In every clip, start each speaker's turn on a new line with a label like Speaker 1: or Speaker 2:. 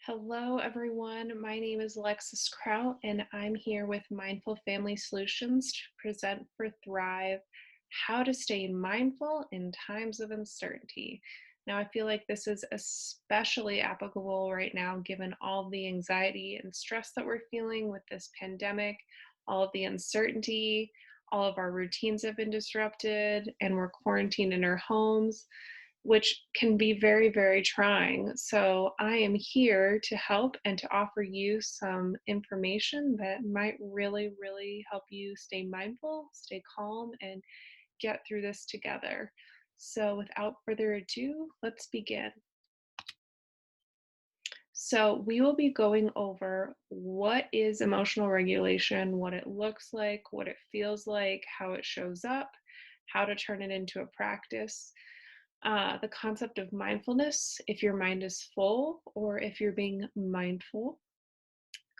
Speaker 1: Hello, everyone. My name is Alexis Kraut, and I'm here with Mindful Family Solutions to present for Thrive how to stay mindful in times of uncertainty. Now, I feel like this is especially applicable right now, given all the anxiety and stress that we're feeling with this pandemic, all of the uncertainty, all of our routines have been disrupted, and we're quarantined in our homes, which can be very, very trying. So, I am here to help and to offer you some information that might really, really help you stay mindful, stay calm, and get through this together. So, without further ado, let's begin. So, we will be going over what is emotional regulation, what it looks like, what it feels like, how it shows up, how to turn it into a practice, the concept of mindfulness, if your mind is full or if you're being mindful,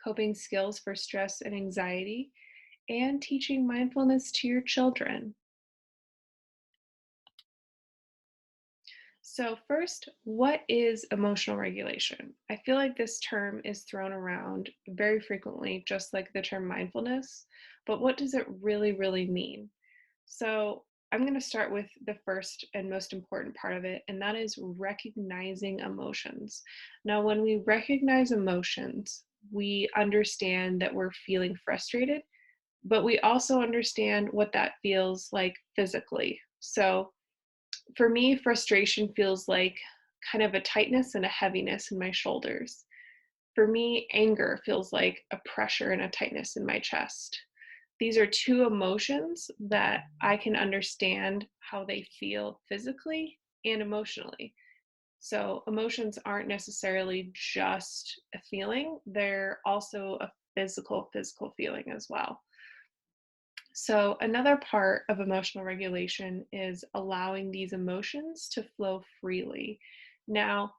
Speaker 1: coping skills for stress and anxiety, and teaching mindfulness to your children. So, first, what is emotional regulation? I feel like this term is thrown around very frequently, just like the term mindfulness, but what does it really, really mean? So, I'm going to start with the first and most important part of it, and that is recognizing emotions. Now, when we recognize emotions, we understand that we're feeling frustrated, but we also understand what that feels like physically. So, for me, frustration feels like kind of a tightness and a heaviness in my shoulders. For me, anger feels like a pressure and a tightness in my chest. These are two emotions that I can understand how they feel physically and emotionally. So, emotions aren't necessarily just a feeling, they're also a physical feeling as well. So, another part of emotional regulation is allowing these emotions to flow freely. Now,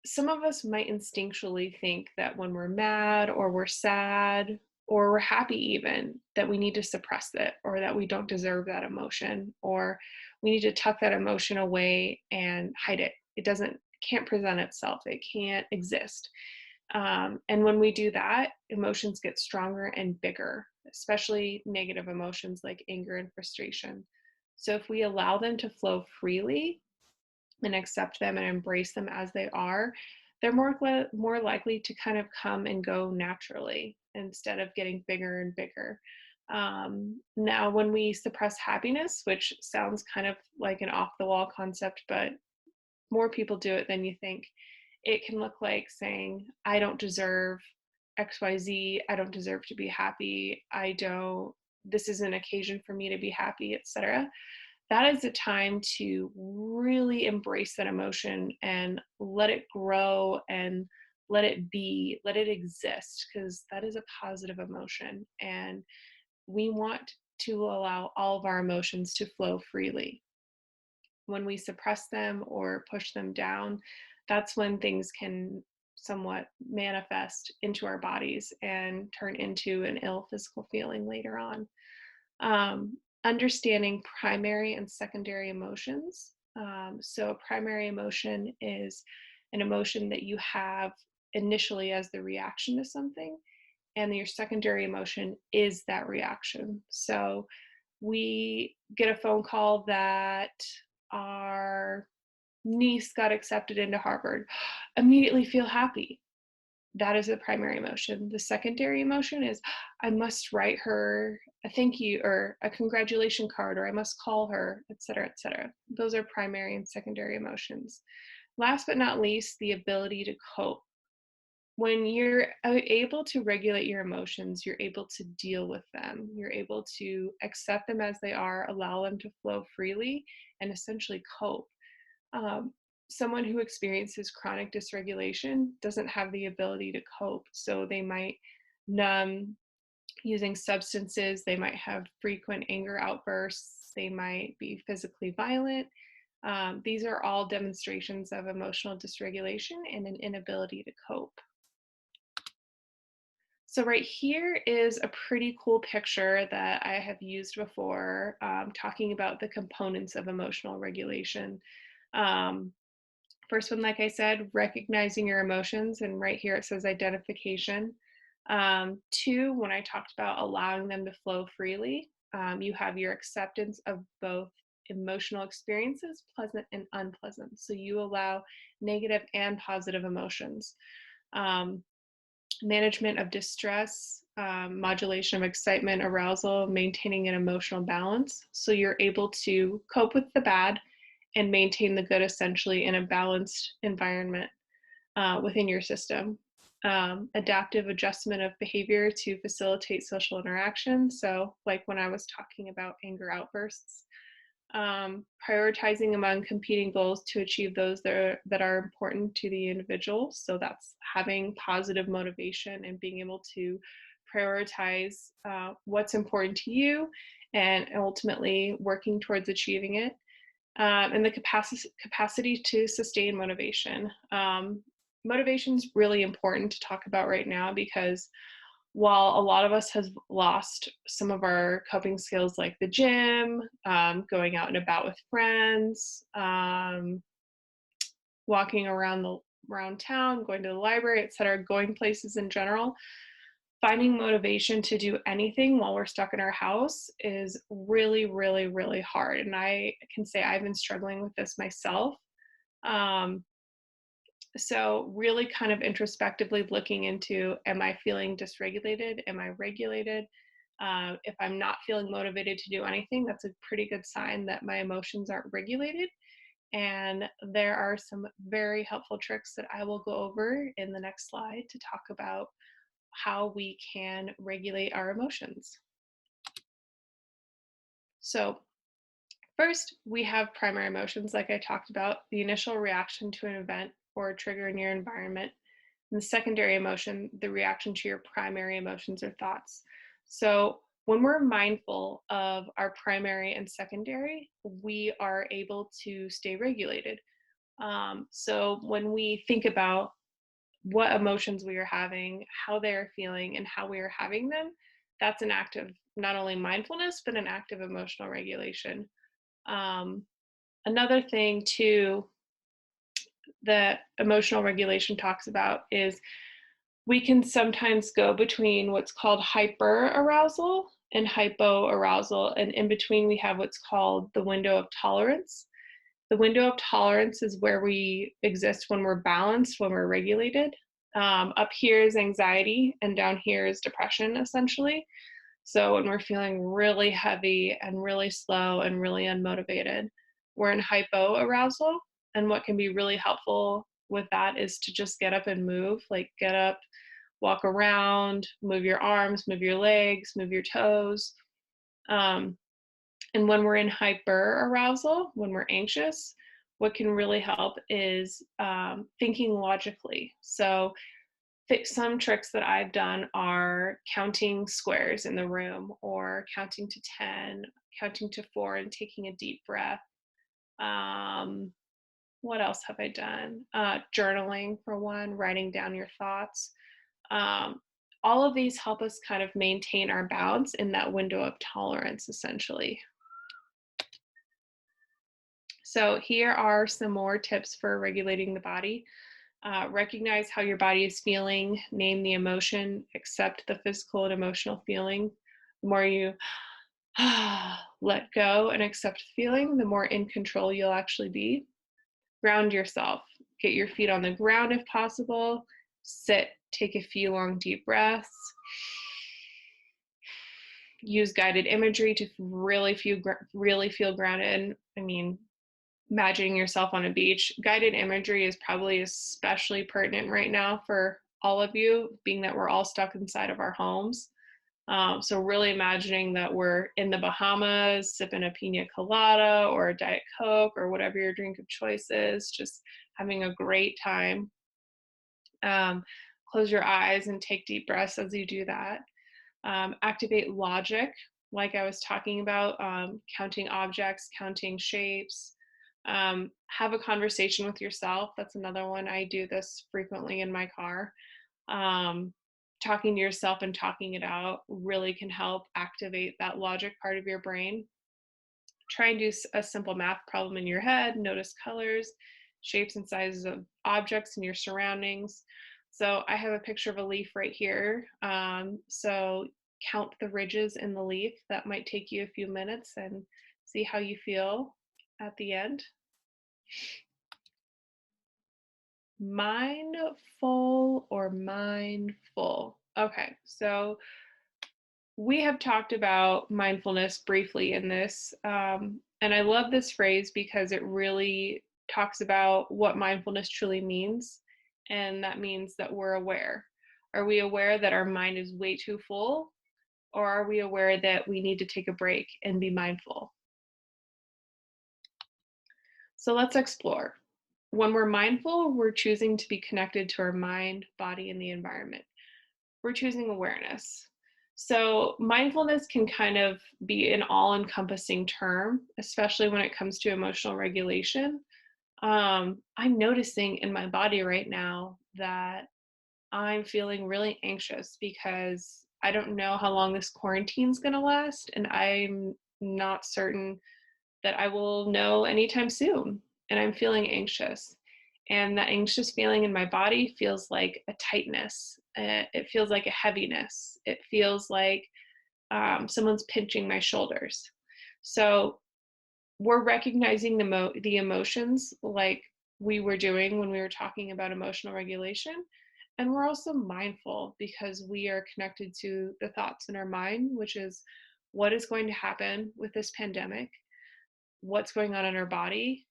Speaker 1: some of us might instinctually think that when we're mad or we're sad or we're happy, even that we need to suppress it or that we don't deserve that emotion or we need to tuck that emotion away and hide it. Can't present itself, it can't exist. And when we do that, emotions get stronger and bigger, especially negative emotions like anger and frustration. So if we allow them to flow freely and accept them and embrace them as they are, they're more likely to kind of come and go naturally instead of getting bigger and bigger. Now, when we suppress happiness, which sounds kind of like an off the wall concept, but more people do it than you think. It can look like saying, I don't deserve XYZ, I don't deserve to be happy, this is an occasion for me to be happy, etc. That is a time to really embrace that emotion and let it grow and let it be, let it exist, because that is a positive emotion. And we want to allow all of our emotions to flow freely. When we suppress them or push them down, that's when things can somewhat manifest into our bodies and turn into an ill physical feeling later on. Understanding primary and secondary emotions. So, a primary emotion is an emotion that you have initially as the reaction to something, and your secondary emotion is that reaction. So, we get a phone call that our niece got accepted into Harvard, immediately feel happy. That is the primary emotion. The secondary emotion is, I must write her a thank you or a congratulation card, or I must call her, et cetera, et cetera. Those are primary and secondary emotions. Last but not least, the ability to cope. When you're able to regulate your emotions, you're able to deal with them. You're able to accept them as they are, allow them to flow freely, and essentially cope. Um, Someone who experiences chronic dysregulation doesn't have the ability to cope. So they might numb using substances, they might have frequent anger outbursts, they might be physically violent. These are all demonstrations of emotional dysregulation and an inability to cope. So right here is a pretty cool picture that I have used before, talking about the components of emotional regulation. Um, First one, like I said, recognizing your emotions, and right here it says identification. Two, when I talked about allowing them to flow freely, you have your acceptance of both emotional experiences, pleasant and unpleasant. So you allow negative and positive emotions. Um, Management of distress, modulation of excitement, arousal, maintaining an emotional balance. So you're able to cope with the bad and maintain the good essentially in a balanced environment within your system. Adaptive adjustment of behavior to facilitate social interaction. So, like when I was talking about anger outbursts, prioritizing among competing goals to achieve those that are important to the individual. So that's having positive motivation and being able to prioritize what's important to you and ultimately working towards achieving it. And the capacity to sustain motivation. Motivation is really important to talk about right now because while a lot of us has lost some of our coping skills like the gym, going out and about with friends, walking around town, going to the library, etc., going places in general, finding motivation to do anything while we're stuck in our house is really, really, really hard. And I can say I've been struggling with this myself. Um, so really kind of introspectively looking into, am I feeling dysregulated? Am I regulated? If I'm not feeling motivated to do anything, that's a pretty good sign that my emotions aren't regulated. And there are some very helpful tricks that I will go over in the next slide to talk about how we can regulate our emotions. So first, we have primary emotions, like I talked about, the initial reaction to an event or a trigger in your environment. And the secondary emotion, the reaction to your primary emotions or thoughts. So when we're mindful of our primary and secondary, we are able to stay regulated. So when we think about what emotions we are having, how they're feeling, and how we are having them, that's an act of not only mindfulness, but an act of emotional regulation. Um, Another thing, too, that emotional regulation talks about is we can sometimes go between what's called hyper arousal and hypo arousal. And in between, we have what's called the window of tolerance. The window of tolerance is where we exist when we're balanced, when we're regulated. Up here is anxiety, and down here is depression, essentially. So when we're feeling really heavy and really slow and really unmotivated, we're in hypo arousal. And what can be really helpful with that is to just get up and move, like get up, walk around, move your arms, move your legs, move your toes. Um, and when we're in hyper arousal, when we're anxious, what can really help is thinking logically. So some tricks that I've done are counting squares in the room or counting to 10, counting to 4 and taking a deep breath. Um, what else have I done? Journaling for one, writing down your thoughts. Um, all of these help us kind of maintain our balance in that window of tolerance, essentially. So here are some more tips for regulating the body. Recognize how your body is feeling, name the emotion, accept the physical and emotional feeling. The more you let go and accept the feeling, the more in control you'll actually be. Ground yourself. Get your feet on the ground if possible. Sit, take a few long, deep breaths. Use guided imagery to really feel grounded. I mean, imagining yourself on a beach. Guided imagery is probably especially pertinent right now for all of you, being that we're all stuck inside of our homes. So really imagining that we're in the Bahamas, sipping a pina colada or a Diet Coke or whatever your drink of choice is, just having a great time. Close your eyes and take deep breaths as you do that. Activate logic, like I was talking about, counting objects, counting shapes. Have a conversation with yourself. That's another one. I do this frequently in my car. Talking to yourself and talking it out really can help activate that logic part of your brain. Try and do a simple math problem in your head. Notice colors, shapes and sizes of objects in your surroundings. So I have a picture of a leaf right here. So count the ridges in the leaf. That might take you a few minutes and see how you feel at the end. Mindful or mindful? Okay, so we have talked about mindfulness briefly in this. And I love this phrase because it really talks about what mindfulness truly means. And that means that we're aware. Are we aware that our mind is way too full? Or are we aware that we need to take a break and be mindful? So let's explore. When we're mindful, we're choosing to be connected to our mind, body, and the environment. We're choosing awareness. So, mindfulness can kind of be an all encompassing term, especially when it comes to emotional regulation. I'm noticing in my body right now that I'm feeling really anxious because I don't know how long this quarantine's going to last, and I'm not certain that I will know anytime soon. And I'm feeling anxious. And that anxious feeling in my body feels like a tightness. It feels like a heaviness. It feels like someone's pinching my shoulders. So we're recognizing the emotions like we were doing when we were talking about emotional regulation. And we're also mindful because we are connected to the thoughts in our mind, which is what is going to happen with this pandemic, what's going on in our body.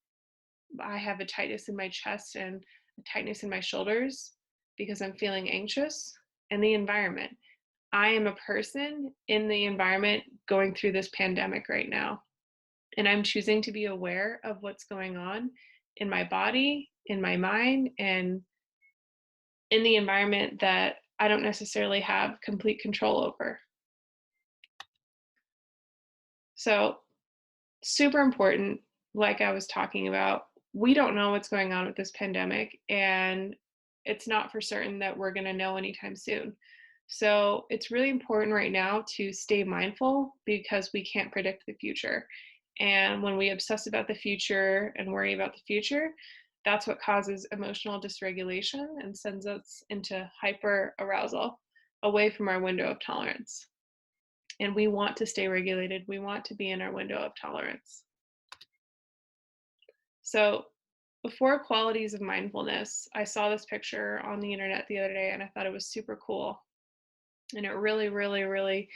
Speaker 1: I have a tightness in my chest and a tightness in my shoulders because I'm feeling anxious, and the environment. I am a person in the environment going through this pandemic right now, and I'm choosing to be aware of what's going on in my body, in my mind, and in the environment that I don't necessarily have complete control over. So, super important, like I was talking about, we don't know what's going on with this pandemic, and it's not for certain that we're going to know anytime soon. So it's really important right now to stay mindful because we can't predict the future. And when we obsess about the future and worry about the future, that's what causes emotional dysregulation and sends us into hyper arousal away from our window of tolerance. And we want to stay regulated. We want to be in our window of tolerance. So, the four qualities of mindfulness, I saw this picture on the internet the other day and I thought it was super cool. And it really, really, really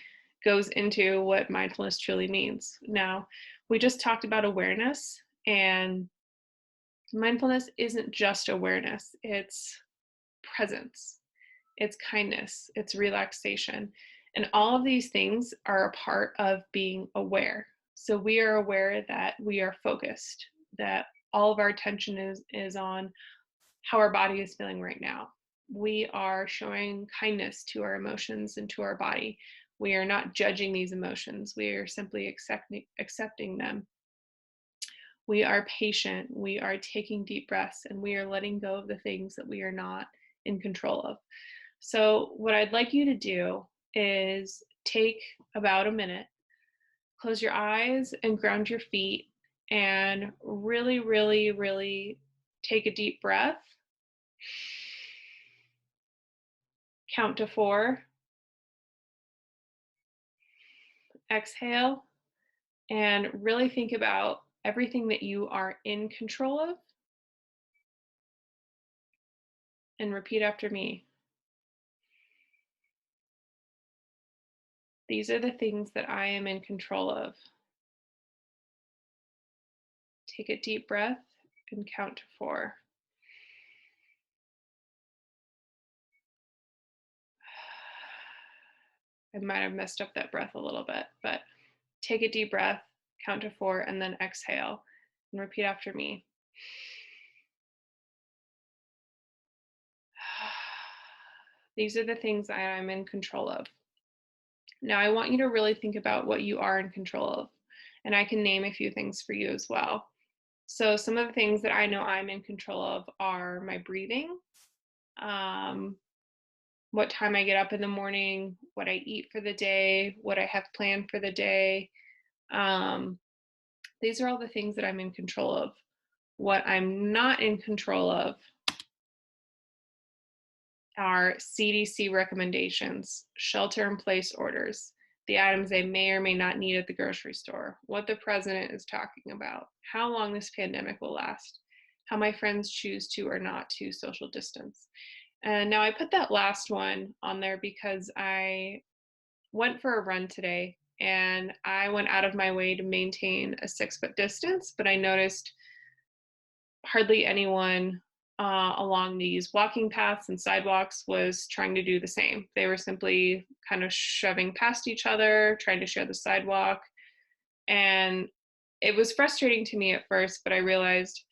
Speaker 1: goes into what mindfulness truly means. Now, we just talked about awareness, and mindfulness isn't just awareness, it's presence, it's kindness, it's relaxation. And all of these things are a part of being aware. So we are aware that we are focused, that all of our attention is on how our body is feeling right now. We are showing kindness to our emotions and to our body. We are not judging these emotions. We are simply accepting them. We are patient. We are taking deep breaths, and we are letting go of the things that we are not in control of. So, what I'd like you to do is take about a minute, close your eyes, and ground your feet, and really, really, really take a deep breath. Count to 4, exhale, and really think about everything that you are in control of, and repeat after me. These are the things that I am in control of. Take a deep breath and count to 4. I might have messed up that breath a little bit, but take a deep breath, count to 4, and then exhale and repeat after me. These are the things that I'm in control of. Now, I want you to really think about what you are in control of, and I can name a few things for you as well. So, some of the things that I know I'm in control of are my breathing, um, what time I get up in the morning, what I eat for the day, what I have planned for the day. Um, these are all the things that I'm in control of. What I'm not in control of are CDC recommendations, shelter in place orders, the items they may or may not need at the grocery store, what the president is talking about, how long this pandemic will last, how my friends choose to or not to social distance. And now I put that last one on there because I went for a run today and I went out of my way to maintain a 6 foot distance, but I noticed hardly anyone along these walking paths and sidewalks was trying to do the same. They were simply kind of shoving past each other, trying to share the sidewalk. And it was frustrating to me at first, but I realized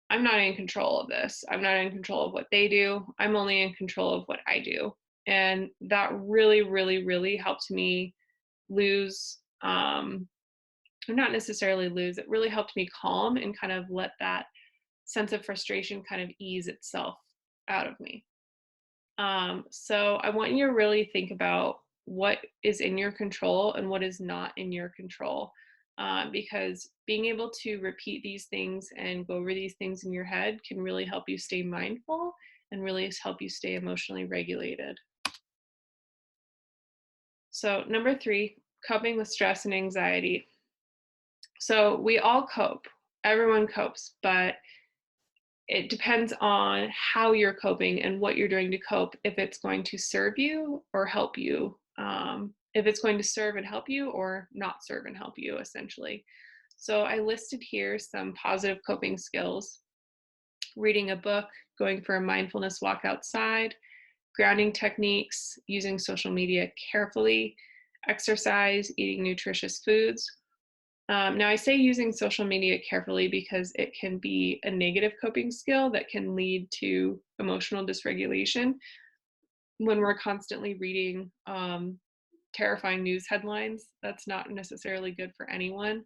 Speaker 1: I'm not in control of this. I'm not in control of what they do. I'm only in control of what I do. And that really, really, really helped me lose, or not necessarily lose, it really helped me calm and kind of let that sense of frustration kind of ease itself out of me. So I want you to really think about what is in your control and what is not in your control. Because being able to repeat these things and go over these things in your head can really help you stay mindful and really help you stay emotionally regulated. So, number 3, coping with stress and anxiety. So, we all cope, everyone copes, but it depends on how you're coping and what you're doing to cope, if it's going to serve you or help you, if it's going to serve and help you or not serve and help you, essentially. So I listed here some positive coping skills: reading a book, going for a mindfulness walk outside, grounding techniques, using social media carefully, exercise, eating nutritious foods. Now, I say using social media carefully because it can be a negative coping skill that can lead to emotional dysregulation when we're constantly reading terrifying news headlines. That's not necessarily good for anyone.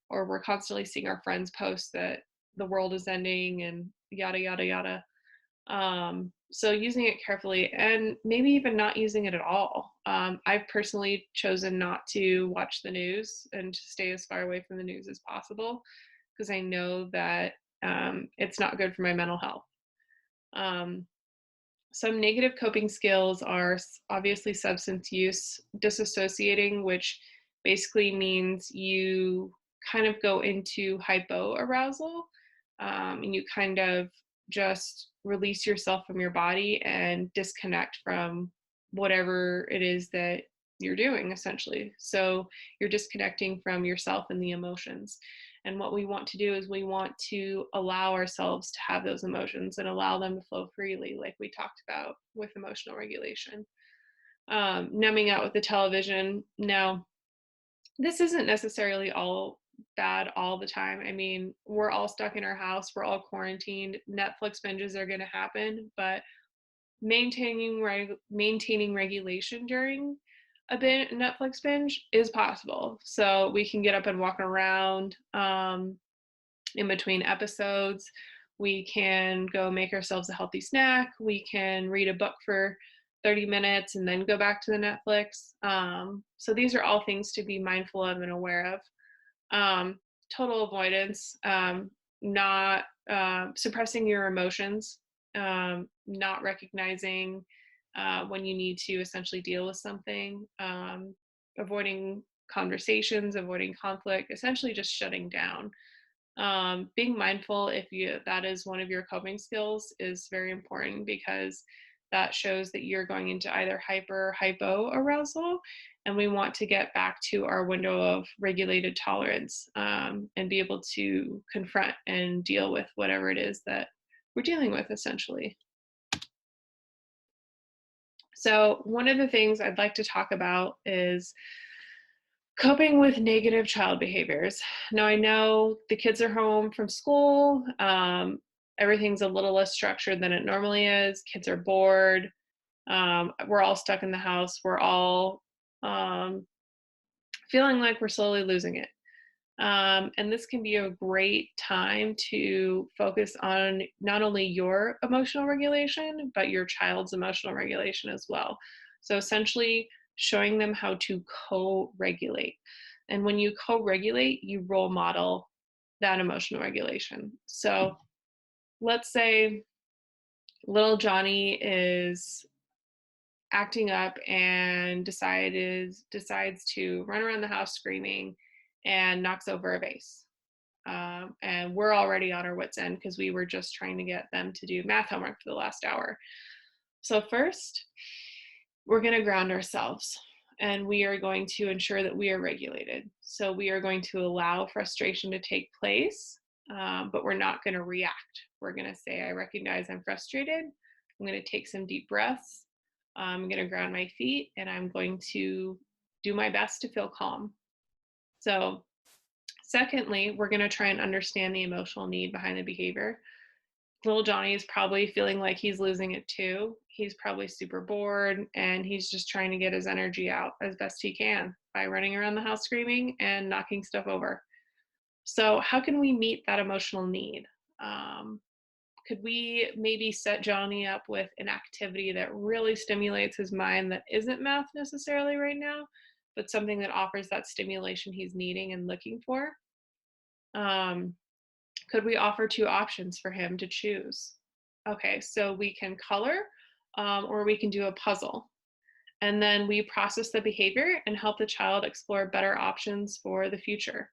Speaker 1: Or we're constantly seeing our friends post that the world is ending and yada, yada, yada. So using it carefully and maybe even not using it at all. I've personally chosen not to watch the news and to stay as far away from the news as possible because I know that it's not good for my mental health. Um, some negative coping skills are obviously substance use, disassociating, which basically means you kind of go into hypoarousal, and you kind of just release yourself from your body and disconnect from whatever it is that you're doing, essentially. So you're disconnecting from yourself and the emotions. And what we want to do is we want to allow ourselves to have those emotions and allow them to flow freely, like we talked about with emotional regulation. Numbing out with the television. Now, this isn't necessarily all bad all the time. I mean, we're all stuck in our house, we're all quarantined. Netflix binges are going to happen, but maintaining regulation during a Netflix binge is possible. So we can get up and walk around in between episodes. We can go make ourselves a healthy snack. We can read a book for 30 minutes and then go back to the Netflix. So these are all things to be mindful of and aware of. Total avoidance, not suppressing your emotions, not recognizing when you need to essentially deal with something, avoiding conversations, avoiding conflict, essentially just shutting down. Being mindful, if you that is one of your coping skills, is very important because that shows that you're going into either hyper or hypo arousal, and we want to get back to our window of regulated tolerance, and be able to confront and deal with whatever it is that we're dealing with, essentially. So one of the things I'd like to talk about is coping with negative child behaviors. Now, I know the kids are home from school. Everything's a little less structured than it normally is. Kids are bored. We're all stuck in the house. We're all feeling like we're slowly losing it. And this can be a great time to focus on not only your emotional regulation, but your child's emotional regulation as well. So essentially, showing them how to co-regulate. And when you co-regulate, you role model that emotional regulation. So let's say little Johnny is acting up and decides to run around the house screaming and knocks over a vase. And we're already on our wits' end because we were just trying to get them to do math homework for the last hour. So first, we're going to ground ourselves and we are going to ensure that we are regulated. So we are going to allow frustration to take place, but we're not going to react. We're going to say, I recognize I'm frustrated. I'm going to take some deep breaths. I'm going to ground my feet and I'm going to do my best to feel calm. So secondly, we're going to try and understand the emotional need behind the behavior. Little Johnny is probably feeling like he's losing it too. He's probably super bored and he's just trying to get his energy out as best he can by running around the house screaming and knocking stuff over. So how can we meet that emotional need? Could we maybe set Johnny up with an activity that really stimulates his mind that isn't math necessarily right now, but something that offers that stimulation he's needing and looking for? Could we offer two options for him to choose? Okay, so we can color or we can do a puzzle. And then we process the behavior and help the child explore better options for the future.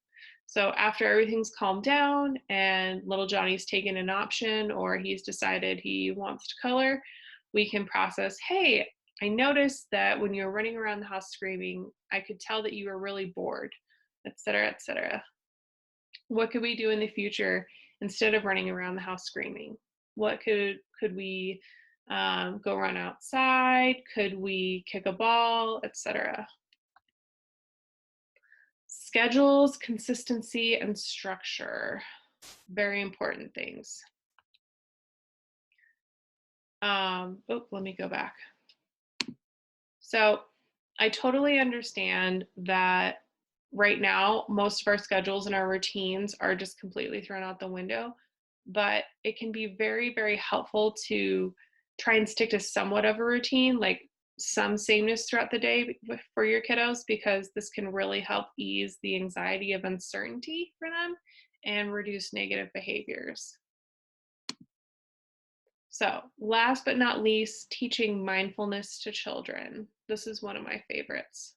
Speaker 1: So after everything's calmed down and little Johnny's taken an option or he's decided he wants to color, we can process, hey, I noticed that when you were running around the house screaming, I could tell that you were really bored, et cetera, et cetera. What could we do in the future instead of running around the house screaming? What could we go run outside? Could we kick a ball, etc.? Schedules, consistency, and structure. Very important things. Let me go back. So I totally understand that right now, most of our schedules and our routines are just completely thrown out the window, but it can be very, very helpful to try and stick to somewhat of a routine, like some sameness throughout the day for your kiddos, because this can really help ease the anxiety of uncertainty for them and reduce negative behaviors. So, last but not least, teaching mindfulness to children. This is one of my favorites.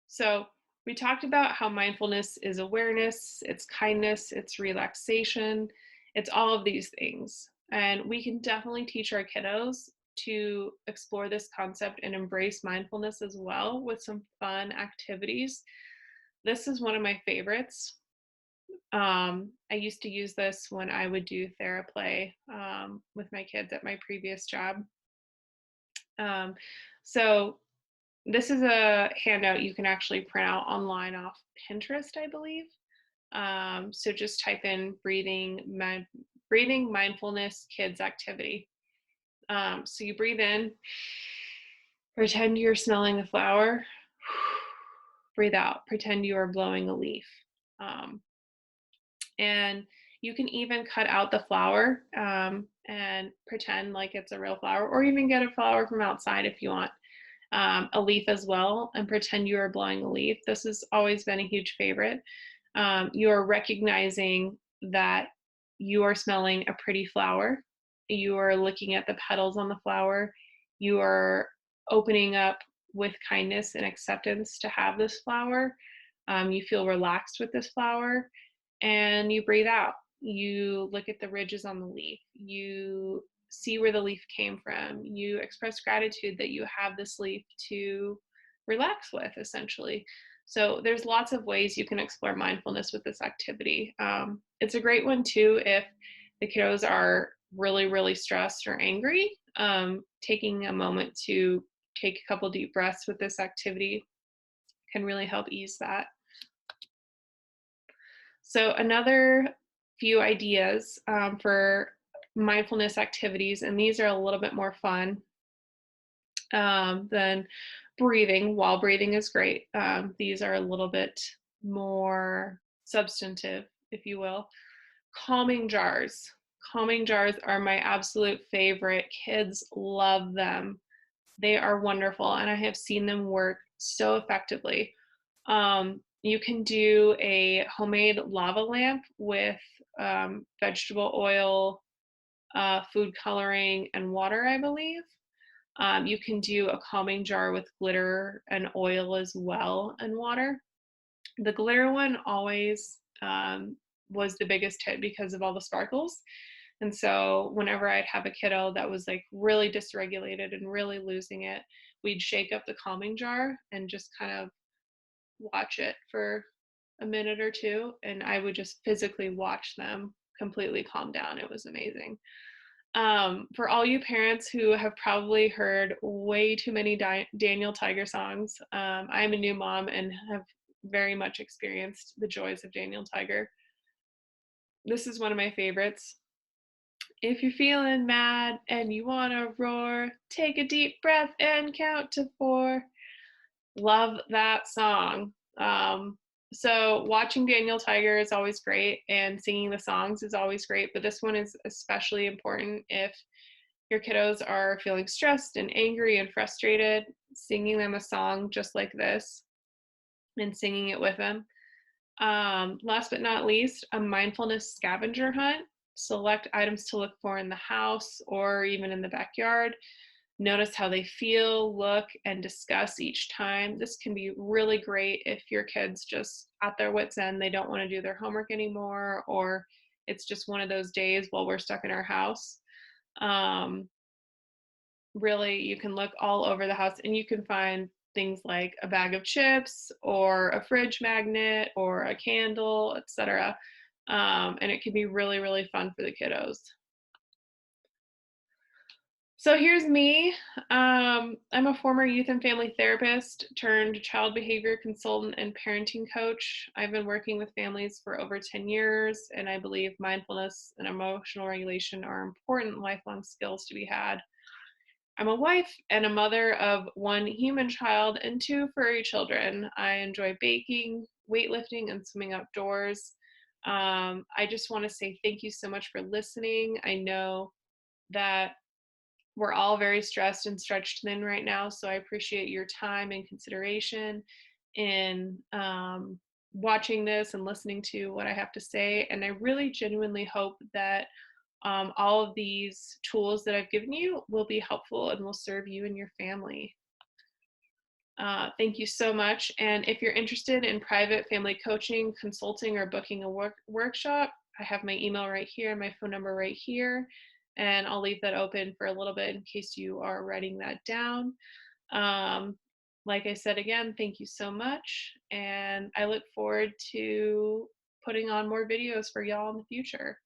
Speaker 1: So, we talked about how mindfulness is awareness, it's kindness, it's relaxation, it's all of these things. And we can definitely teach our kiddos to explore this concept and embrace mindfulness as well with some fun activities. This is one of my favorites. I used to use this when I would do TheraPlay with my kids at my previous job. So this is a handout you can actually print out online off Pinterest, I believe. So just type in breathing mindfulness kids activity. So you breathe in, pretend you're smelling a flower, breathe out, pretend you are blowing a leaf. And you can even cut out the flower and pretend like it's a real flower, or even get a flower from outside if you want. A leaf as well, and pretend you are blowing a leaf. This has always been a huge favorite. You are recognizing that you are smelling a pretty flower. You are looking at the petals on the flower. You are opening up with kindness and acceptance to have this flower. You feel relaxed with this flower, and you breathe out. You look at the ridges on the leaf. You see where the leaf came from. You express gratitude that you have this leaf to relax with, essentially. So there's lots of ways you can explore mindfulness with this activity. It's a great one too if the kiddos are really, really stressed or angry. Taking a moment to take a couple deep breaths with this activity can really help ease that. So another few ideas for mindfulness activities, and these are a little bit more fun than breathing. While breathing is great, these are a little bit more substantive, if you will. Calming jars. Calming jars are my absolute favorite. Kids love them. They are wonderful, and I have seen them work so effectively. You can do a homemade lava lamp with vegetable oil, food coloring, and water, I believe. You can do a calming jar with glitter and oil as well and water. The glitter one always was the biggest hit because of all the sparkles. And so whenever I'd have a kiddo that was like really dysregulated and really losing it, we'd shake up the calming jar and just kind of watch it for a minute or two. And I would just physically watch them completely calm down. It was amazing. For all you parents who have probably heard way too many Daniel Tiger songs, I'm a new mom and have very much experienced the joys of Daniel Tiger. This is one of my favorites. If you're feeling mad and you want to roar, take a deep breath and count to 4. Love that song. So watching Daniel Tiger is always great and singing the songs is always great, but this one is especially important if your kiddos are feeling stressed and angry and frustrated. Singing them a song just like this and singing it with them. Last but not least, a mindfulness scavenger hunt. Select items to look for in the house or even in the backyard. Notice how they feel, look, and discuss each time. This can be really great if your kid's just at their wits' end, they don't want to do their homework anymore, or it's just one of those days while we're stuck in our house. Um, Really, you can look all over the house and you can find things like a bag of chips or a fridge magnet or a candle, etc. And it can be really, really fun for the kiddos. So here's me. I'm a former youth and family therapist turned child behavior consultant and parenting coach. I've been working with families for over 10 years, and I believe mindfulness and emotional regulation are important lifelong skills to be had. I'm a wife and a mother of one human child and two furry children. I enjoy baking, weightlifting, and swimming outdoors. I just want to say thank you so much for listening. I know that we're all very stressed and stretched thin right now, so I appreciate your time and consideration in watching this and listening to what I have to say. And I really genuinely hope that all of these tools that I've given you will be helpful and will serve you and your family. Thank you so much. And if you're interested in private family coaching, consulting, or booking a workshop, I have my email right here and my phone number right here. And I'll leave that open for a little bit in case you are writing that down. Um, like I said again, thank you so much. And I look forward to putting on more videos for y'all in the future.